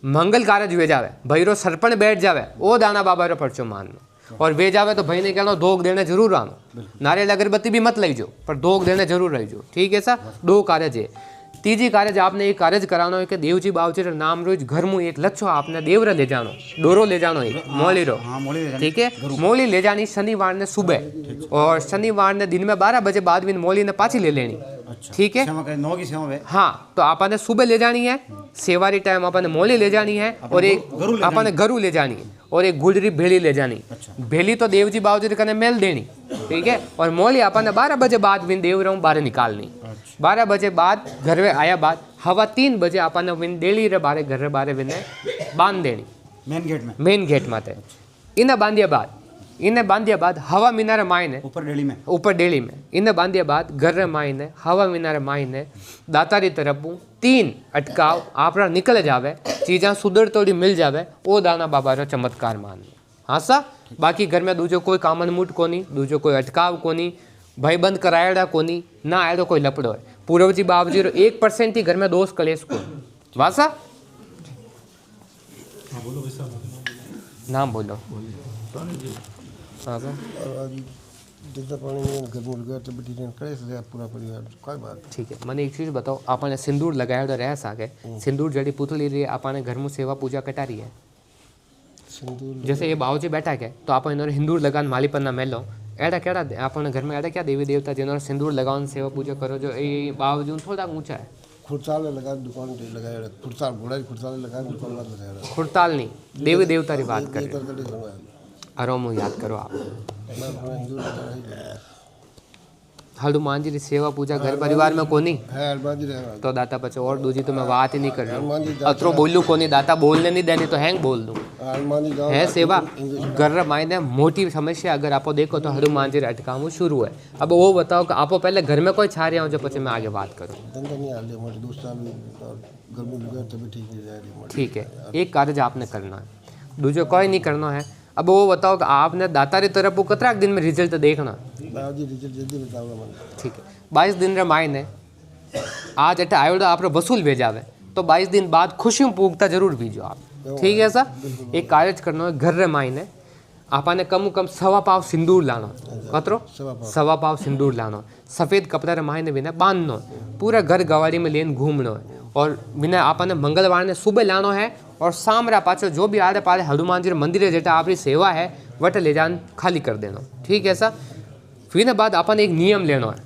मंगल कार्य वे जावे, भैरो सरपण बैठ जावे, ओ दाना बाबा रो पर्चो माननो। और वे जावे तो भाई ने कहना 2 देने जरूर आनो, नारियल अगरबत्ती भी मत लीजो पर 2 देने जरूर रहीजो, ठीक है सर। 2 कार्य है। तीजी कार्य आपने एक कार्य करानो है कि देवजी बावजी रे नाम रोज घर में एक लच्छो आपने देवरे ले जानो, डोरो ले जानो, एक मोली रो, ठीक है। मोली ले जानी शनिवार ने सुबह, और शनिवार ने दिन में 12 बजे बाद भी मोली ने पाची ले लेनी, ठीक है। हाँ, तो आपने सुबह ले जानी है, सेवारी टाइम आपने मोली ले जानी है, और एक आपने गरू ले जानी है, और एक गुजरी भेली ले जानी। भेली तो देवजी बावजी कने मेल देनी, ठीक है। और मोली आपने 12 बजे बाद विन देवरा बाहर निकालनी। 12 बजे बाद घर में आया बाद हवा 3 बजे आपने विन डेली रे बारे घर रे बारे विने बांध देनी मेन गेट माते। इन्हें बांधिया बाद हवा मीनारे मायने ऊपर डेली में इन्हें बांधिया बाद घर रे मायने हवा मीनारे मायने दातारी तरफ 3 अटकाव आपरा निकल जावे, चीज़ा सुधर तोड़ी मिल जावे, ओ दाना बाबा रो चमत्कार मान। हाँ सा, बाकी घर में दूजो कोई कामन मूट कोनी, दूजो कोई अटकाव कोनी, भाई बंद करायड़ा कोनी, ना आयो कोई लपड़ो है। पूर्वजी बाबजी रो 1% ही घर में दोष कलेश को वासा नाम बोलो। हाँ सर, पूरा परिवार कोई बात ठीक है। मैंने एक चीज़ बताओ, आपने सिंदूर लगाया तो रह सके, सिंदूर जड़ी पुतली रही आपने घर में सेवा पूजा कटा रही है, जैसे ये बाबूजी बैठा है तो आप इन्होंने हिंदूर लगान माली पन्ना मेलो एड़ा केड़ा आपने घर में एड़ा क्या देवी देवता जिन्होंने सिंदूर लगाओ सेवा पूजा करो, जो ये बाबूजी थोड़ा ऊंचा है। खुरताल लगा दुकान पे लगाया, खुरताल घोड़ा खुरताल लगा दुकान पर लगाया, खुरताल नहीं देवी देवता की बात कर रहे हो। अरोमो याद करो आप, हनुमान जी की सेवा पूजा घर परिवार में कोनी तो दाता बच्चों, और दूजी तो मैं बात ही नहीं कर रहा हूँ, अतरो बोलूँ कोनी, दाता बोलने नहीं देनी तो हैंग बोल दूँ है सेवा। घर मायने मोटी समस्या अगर आप देखो तो हनुमान जी अटकाव शुरू है। अब वो बताओ कि आप पहले घर में कोई छा रहे हो जो पचे मैं आगे बात करूँ, ठीक है। एक कार्य आपने करना है, दूसरे कोई नहीं करना है। अब वो बताओ कि आपने दातारी तरफ वो कतरा दिन में रिजल्ट देखना, ठीक है। 22 दिन रे मायने आज अटे आयो आप वसूल भेजावे तो 22 दिन बाद खुशियों पूगता जरूर भेजो आप, ठीक है सर। एक कार्य करना है घर रे मायने आपने कम सवा पाव सिंदूर लानो, कतरो सवा पाव सिंदूर लानो, सफ़ेद कपड़ा रे मायने बिना बांधनो, पूरा घर गवाड़ी में लेन घूमनो है, और मैंने आपने मंगलवार ने सुबह लानो है और शाम रा पाछो जो भी आरे पारे हनुमान जी मंदिर जेटा आपकी सेवा है वट ले जान खाली कर देना। ठीक है सा। फिर बाद अपन एक नियम लेना है।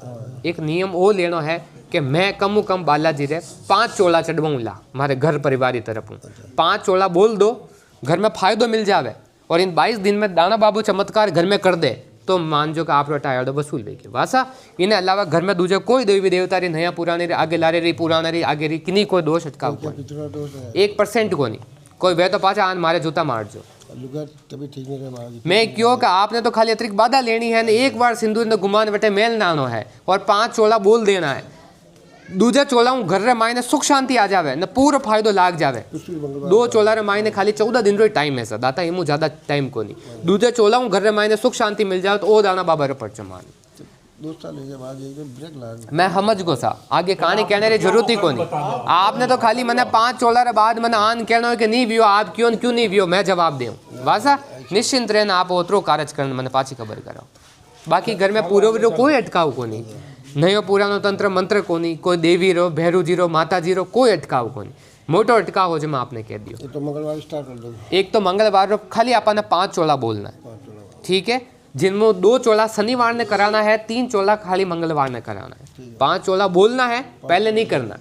एक नियम वो लेना है कि मैं कम कम बालाजी रे 5 चोला चढ़वाऊँ ला मारे घर परिवार की तरफ। 5 चोला बोल दो, घर में फायदो मिल जावे और इन 22 दिन में दाना बाबू चमत्कार घर में कर दे तो मान जो कि आप टायर्डो वसूल वे गया वासा। इन्हें अलावा घर में दूजे कोई देवी देवता री नया पुरानी री आगे लारे रही पुराना री आगे रही किन्हीं कोई दोष अटकाव 1% को नहीं कोई वे तो पाचा आन मारे जूता मार जो तभी ठीक नहीं रहे। मैं क्यों कि आपने तो खाली अतिरिक्त बाधा लेनी है, एक बार सिंदूर ने गुमान बटे मेल नानो है और 5 चोला बोल देना है। दूजा चोला हूँ घर रे मायने सुख शांति आ जावे न पूरा फायदो लाग जावे। 2 चोला रे मायने खाली 14 दिन रो टाइम है सर दाता एमू ज्यादा टाइम को नहीं। दूजा चोला हूँ घर रे मायने सुख शांति मिल जावे तो ओ दाना बाबा रे पर्चा मान मैं समझ गो सा आगे कहानी कहने री जरूरत ही को नहीं। आपने तो खाली मैंने 5 चोला रे बाद मैंने आन कहना है कि नहीं वियो आप क्यों नहीं वियो मैं जवाब दूँ वासा। निश्चिंत रहना आप ओतरो कार्य करने मैंने पाची खबर कराओ। बाकी घर में पूर्व कोई अटकाव को नहीं, नयो पुरानो तंत्र मंत्र को नहीं, कोई देवी रो भैरू जी रो माता जी रो कोई अटकाव को नहीं। मोटो अटकाव हो जो मैं आपने कह दियो। तो मंगलवार स्टार्ट कर दो। एक तो मंगलवार रो खाली आपने 5 चोला बोलना है। ठीक है, जिनमें 2 चोला शनिवार ने कराना है, 3 चोला खाली मंगलवार ने कराना है। 5 चोला बोलना है, पहले नहीं करना।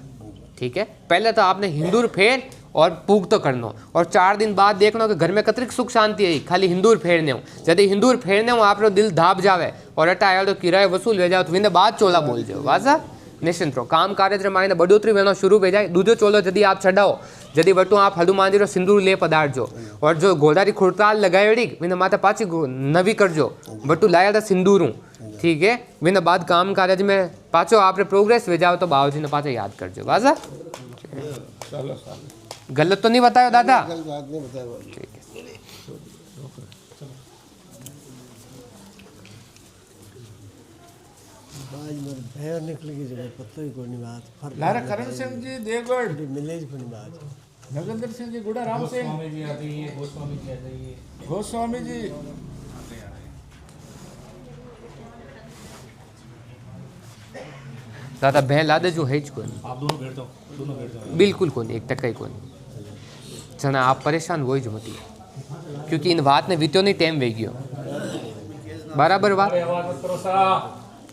ठीक है, पहले तो आपने हिंदूर फेर और पूग तो करना और 4 दिन बाद देखना कि घर में कतरिक सुख शांति है खाली हिंदूर फेरने हो। यदि हिंदूर फेरने हो आप दिल धाप जावे और अटा आया तो किराए वसूल हो जाओ तो विने बाद चोला बोल जाओ वाजा। निश्चिंत रहो, काम कार्य मायने बढ़ोतरी वेनो शुरू हो जाए। दूजो चोलो यदि आप छड़ाओ यदि बटू आप हनुमान जी रो सिंदूर ले पदार्थो और जो घोड़ा री खुड़ताल लगाएड़ी विने माता पाची नवी करजो बटू लाया था सिंदूरू। ठीक है, विने बाद काम कार्य में पाचो आप प्रोग्रेस वे जाओ तो बाबूजी ने पाचा याद करजो वाजा। गलत तो नहीं बतायो दादा? ठीक है। भैया निकलेगी जब पता ही कोई नहीं बात लारा करण सिंह जी देवगढ़ मिले ही कोई बात। नगेंद्र सिंह जी गुड़ा राम सिंह गोस्वामी जी दादा भैं ला दे जो है कोई आप दोनों बैठ जाओ, दोनों बैठ जाओ। बिल्कुल कोई नहीं, 1 टका ही कोई नहीं। जना आप परेशान हो ही जो मती क्योंकि इन बात ने बीतो नहीं टाइम वे गयो बराबर बात।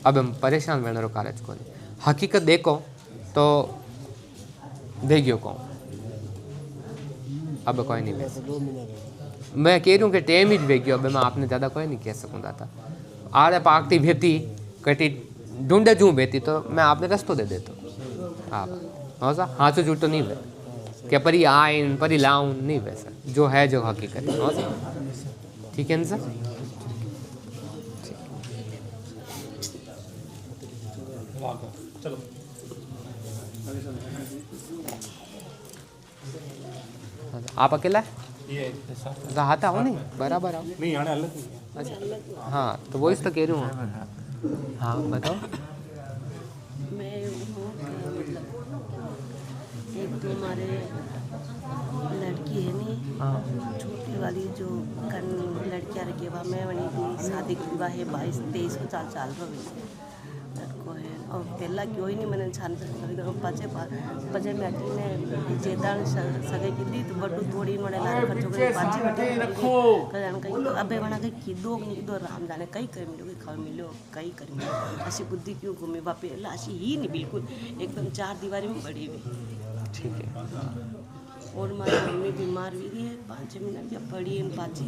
अब हम परेशान वेनो कार्य को नहीं हकीकत देखो तो दे गयो को अब कोई नहीं वैसे मैं कह रही हूँ कि टाइम ही वे गयो। अब मैं आपने ज़्यादा कोई नहीं कह सकूँ दाता। आरे पाकती भेती कटी ढूंढे जूँ बेती तो मैं आपने रस्तो दे देता आप हो सा हाँ तो झूठ तो नहीं वे क्या परी आइन परी लाऊं नहीं वैसा जो है जो हकीकत है हो सा। ठीक है ना सर? चलो आप अकेला ये हाथ आओ नहीं बराबर आओ नहीं आने अलग अच्छा हाँ तो वो इस तो कह रही हूँ। हाँ बताओ। मैं एक तो हमारे लड़की है नहीं छोटी वाली जो लड़कियाँ रखी है मैं वही भी शादी विवाह है 22-23 साल लड़को है और पहला क्यों ही नहीं मैंने छान पचे पचे में अटी ने जेदान सगे की दी तो बटू थोड़ी नोड़े लारे पर जो पाची बटे रखो कहीं तो अबे बना के किदो राम जाने कई कर मिलो खाओ मिलो कई कर मिलो ऐसी बुद्धि क्यों घूमे बापे लाशी ही नहीं बिल्कुल एकदम 4 दीवारी में बड़ी हुई। ठीक है। और हमारी मम्मी बीमार भी है 5 मिनट या पड़ी है पाची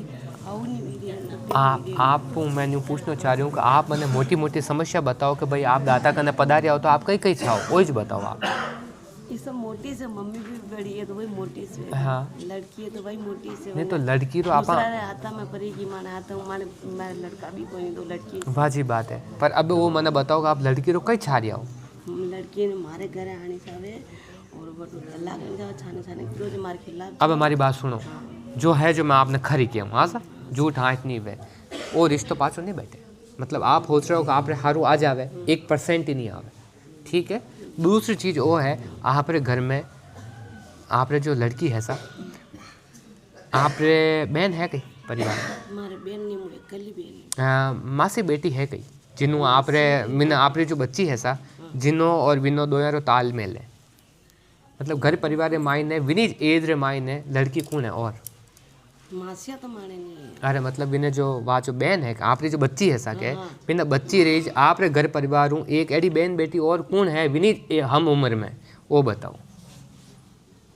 आओ नहीं भी आप मैं यूँ पूछना चाह रही हूँ कि आप मैंने मोटी मोटी समस्या बताओ कि भाई आप दाता करने पधारे आओ तो आप कहीं कहीं छाओ वही बताओ आप। ये सब मोटी से मम्मी भी बड़ी है तो वही मोटी से हाँ लड़की है तो वही मोटी से नहीं तो लड़की तो आप आता मैं परी की माने आता हूँ माने मैं लड़का भी कोई नहीं तो लड़की वाजी बात है पर अब वो मैंने बताओ कि आप लड़की रो कहीं छा रही आओ लड़की ने हमारे घर आने सावे और बटू अल्लाह के छाने छाने रोज मार खिला। अब हमारी बात सुनो जो है जो मैं आपने खरी किया हूँ हाँ सर झूठ हाँ इतनी वे वो रिश्तों पाछो नहीं बैठे मतलब आप सोच रहे हो कि आप हारू आ जावे 1% ही नहीं आवे। ठीक है। दूसरी चीज़ वो है आप रे घर में आप रे जो लड़की है सा आप रे बहन है कहीं परिवार हमारे बहन नहीं मुझे कली बहन मासी बेटी है कहीं जिन्हों आप रे जो बच्ची है सा जिन्हों और विनो दोनों तालमेल है मतलब घर परिवार रे मायने विनीज एज रे मायने लड़की कौन है और मासिया तो माने नहीं है। अरे मतलब इन्हें जो वहाँ जो बहन है आपरी जो बच्ची है सके बिना बच्ची रही आप रे घर परिवार हूँ एक एडी बहन बेटी और कौन है विनीज हम उम्र में वो बताओ।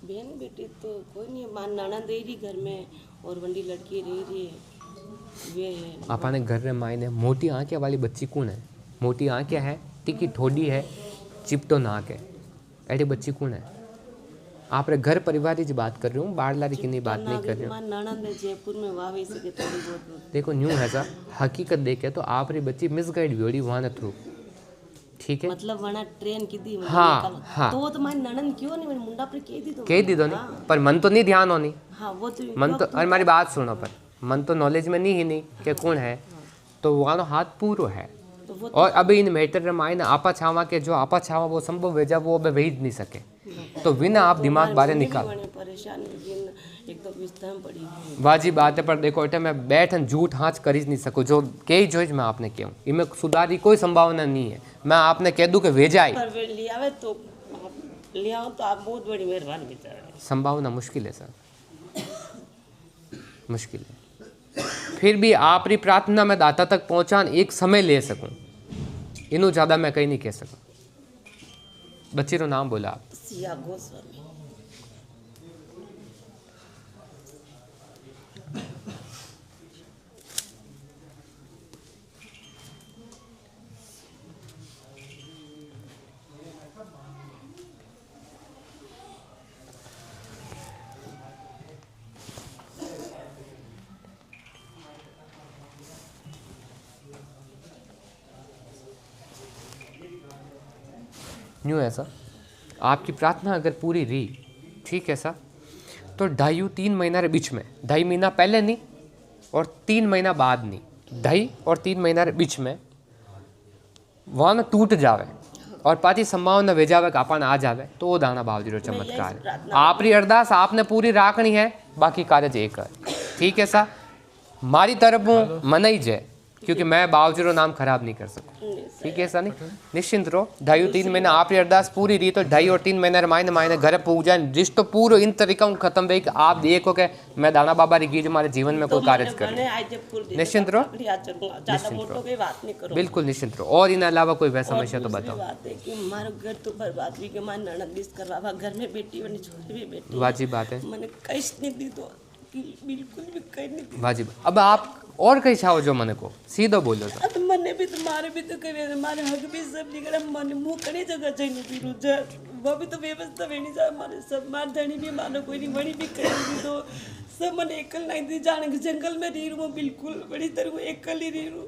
बहन बेटी तो कोई नहीं है, मान ननद रही घर में और बड़ी लड़की रह रही है वे है। अपने घर रे मायने मोटी आंखें वाली बच्ची कौन है? मोटी आंखें है, टिकी ठोडी है, चिपटो नाक है, ऐसी बच्ची कौन है? आप रे घर परिवार की बात कर रही हूँ, बाहर लारी की नहीं बात नहीं कर रही हूँ। ननद में जयपुर में वावे से थोड़ी बहुत देखो न्यू है सा हकीकत देखे तो आप री बच्ची मिसगाइड हुई वहाँ न थ्रू, ठीक है मतलब वना ट्रेन की दी हाँ हाँ तो तुम्हारी ननद क्यों नहीं मुंडा पर कह दी दो नहीं पर मन तो नहीं ध्यान होनी। हाँ वो तो मन तो अरे हमारी बात सुनो पर मन तो नॉलेज में नहीं ही नहीं कि कौन है तो वहाँ हाथ पूरो है। और अभी इन मैटर रमायन आपा छावा के जो आपा छावा वो संभव भेजा वो अभी भेज नहीं सके तो बिना आप दिमाग बारे निकाल वाजी बात है। पर देखो एटे मैं बैठन झूठ हाँच कर ही नहीं सकूँ जो कई जोज मैं आपने कहूँ इनमें सुधार की कोई संभावना नहीं है। मैं आपने कह दूँ कि भेजा तो आप बहुत बड़ी मेहरबानी संभावना मुश्किल है सर, मुश्किल है। फिर भी आपरी प्रार्थना में दाता तक पहुंचान एक समय ले सकूं इनू ज़्यादा मैं कहीं नहीं कह सकूं। बच्ची रो नाम बोला आप? सिया गोस्वामी। न्यू है सर आपकी प्रार्थना अगर पूरी रही ठीक है सर तो 2.5-3 महीना रे बीच में 2.5 महीना पहले नहीं और 3 महीना बाद नहीं 2.5 और 3 महीना रे बीच में वहाँ न टूट जावे और पाची संभावना वे जावे कि आपन आ जावे तो वो दाना बावजी रो चमत्कार है। आपरी अरदास आपने पूरी राखनी है बाकी कार्य एक है ठीक है सर मारी तरफ हूँ मनाई जाए क्योंकि मैं बावजी रो नाम खराब नहीं कर सकूँ ठीक है सर नहीं निश्चिंत रहो 2.5-3 महीना आपकी अरदास पूरी रही तो 2.5 और 3 महीने मायने मायने घर पूजा रिश्तो पूरा इन तरीका खत्म रही कि आप देखो कि मैं दाना बाबा री गीज हमारे जीवन में कोई कार्य कर निश्चिंत रहो बिल्कुल निश्चिंत रहो। और इन अलावा कोई वैसा समस्या तो बताओ। घर तो बर्बाद भी घर में बेटी बनी छोटी भी बेटी वाजिब बात है मैंने कहीं नहीं दी तो बिल्कुल भी कहीं नहीं दी वाजिब। अब आप और कहीं चाहो जो मने को सीधो बोलो तो अब मने भी तुम्हारे भी तो करे हमारे हक भी सब निकले मन मुंह कड़ी जगह चाहिए भी रुझा वो भी तो व्यवस्था वेनी जा हमारे सब मार धनी भी मानो कोई नहीं बड़ी भी करी तो सब मन एकल नहीं थी जाने के जंगल में रही हूँ बिल्कुल बड़ी तरह एकल ही रही हूँ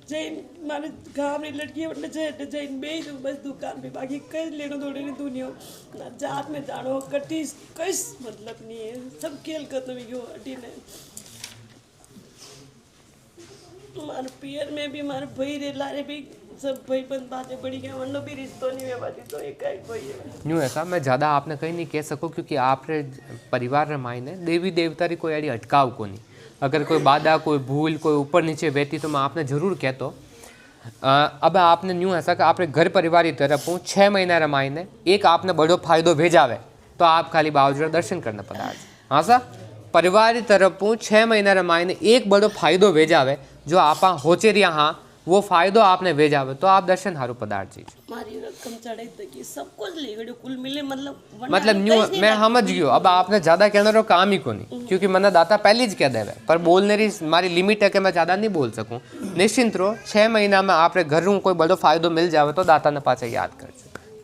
जैन मारे गाँव में लड़कियाँ बटने जाए जैन बेच बस दुकान पे बाकी कई लेनो दौड़े नहीं दुनिया ना जात में जानो कटी कई मतलब नहीं है सब खेल खत्म ही हटी ने हमारे पियर में भी हमारे भाई रे लारे भी सब भाई बंद बातें बड़ी गया वरना भी रिश्तों नहीं है बातें तो एक भाई है न्यू ऐसा मैं ज़्यादा आपने कहीं नहीं कह सकूँ क्योंकि आप रे परिवार रे मायने देवी देवता री कोई ऐसी अटकाव को नहीं अगर कोई बाधा कोई भूल कोई ऊपर नीचे बहती तो मैं आपने ज़रूर कहतो। अब आपने न्यू ऐसा कि आप घर परिवार की तरफ हूँ 6 महीना रे मायने एक आपने बड़ो फायदो भेजावे तो आप खाली बावजूद दर्शन करने पड़ा हाँ सर परिवार की तरफ हूँ 6 महीना रे मायने एक बड़ो फायदो भेजावे जो आप होचे रिया हाँ वो फायदो आपने भेजावे तो आप दर्शन हारू पदार्थ चीज हमारी रकम चढ़े तक सब कुछ ले गए कुल मिले मतलब न्यू मैं समझ गयो। अब आपने ज्यादा कहना रो काम ही को नहीं क्योंकि मैंने दाता पहले ही कह देवे पर बोलने री हमारी लिमिट है कि मैं ज्यादा नहीं बोल सकूं। निश्चिंत रहो 6 महीना में आपने घर रू कोई बड़ो फायदो मिल जावे तो दाता ने पाचा याद कर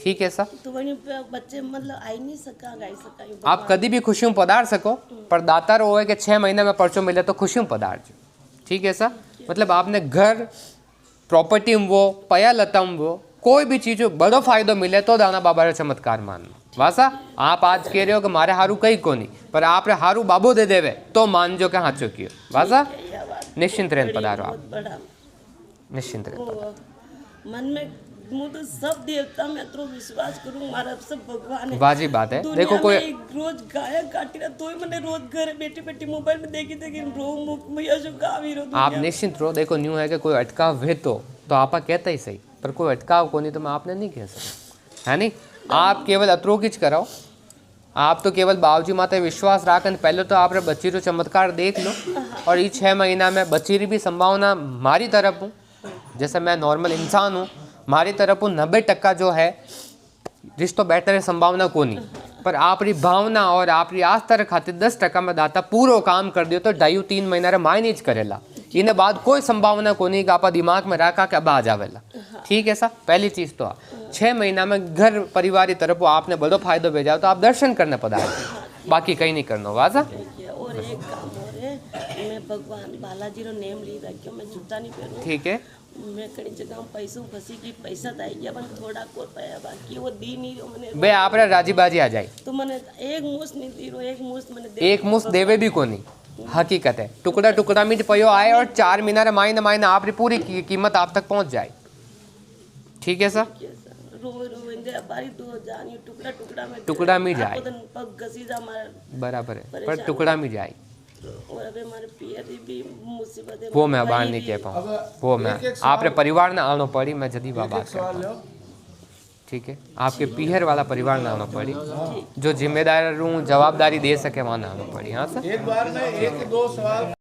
ठीक है सर तो बच्चे मतलब आई नहीं सका गाई सका आप कभी भी खुशियों पधार सको पर दाता रो है कि 6 महीने में पर्चो मिले तो खुशियों पधार ठीक है सर। मतलब आपने घर प्रॉपर्टी वो पया लतम वो कोई भी चीज़ बड़ो फायदो मिले तो दाना बाबा रे चमत्कार मानो वासा आप आज कह रहे हो कि मारे हारू कहीं को नहीं पर आप रे हारू बाबो दे देवे तो मान जो के हाथ चुकी हो वासा निश्चिंत रहन पधारो आप निश्चिंत रहन मन में मुझे तो सब देवता में तो विश्वास करूं मारा सब भगवान है वाजिब बात है। देखो कोई रोज गाया काटी रहा तो ही मैंने रोज घर बैठे बैठे मोबाइल में देखी रो मुख में जो गावी रो आप निश्चिंत रहो। देखो न्यू है कि कोई अटकाव है तो आपा कहता ही सही पर कोई अटकाव को नहीं तो मैं आपने नहीं कह सकता है नहीं। आप केवल अतरो किच कराओ आप तो केवल बाबूजी माते विश्वास राखन पहले तो आप बच्ची रो चमत्कार देख लो और ये 6 महीना में बच्ची री भी संभावना मारी तरफ हूँ, जैसे मैं नॉर्मल इंसान हूँ, मारी तरफ हूँ 90% जो है रिश्तो बैठने संभावना को नहीं, पर आपरी भावना और आपरी आस्था रे खातिर 10% में दाता पूरो काम कर दियो तो 2.5-3 महीना रे मायने ज करेला। इने बाद कोई संभावना को नहीं कि आप दिमाग में रखा के अब आ जावेला। ठीक है सा, पहली चीज तो 6 महीना में घर परिवार की तरफ आपने बड़ो फायदो भेजा तो आप दर्शन करने पधारे, बाकी कहीं नहीं करना वाजा। और एक काम और है, मैं भगवान बालाजी रो नेम ली रखियो, मैं जूता नहीं पहनूं। ठीक है, मैं कई जगह पैसों फंसी की पैसा दाई गया, पर थोड़ा को पाया बाकी वो दी नहीं रो मने बे आप राजी बाजी आ जाए तो मैंने एक मुश्त नहीं दी रो, एक मुश्त मैंने एक मुश्त देवे भी को नहीं, हकीकत है टुकड़ा टुकड़ा मिट पयो आए और 4 महीना रे मायने मायने आपरी पूरी कीमत आप तक पहुंच जाए। ठीक है सर, रोवे रोवे इंदे बारी तो जानी टुकड़ा टुकड़ा में टुकड़ा मिट जाए, पग घसी जा मार बराबर है, पर टुकड़ा मिट जाए और अबे हमारे पियर भी मुसीबत है, वो मैं बाहर नहीं कह पाऊँ, वो मैं आपरे परिवार ने आनो पड़ी, मैं जदी बात करता। ठीक है, आपके पीहर वाला परिवार ना आना पड़ी, जो जिम्मेदार रहूँ जवाबदारी दे सके वहाँ ना आना पड़ी। हाँ सर, एक बार में 1-2 सवाल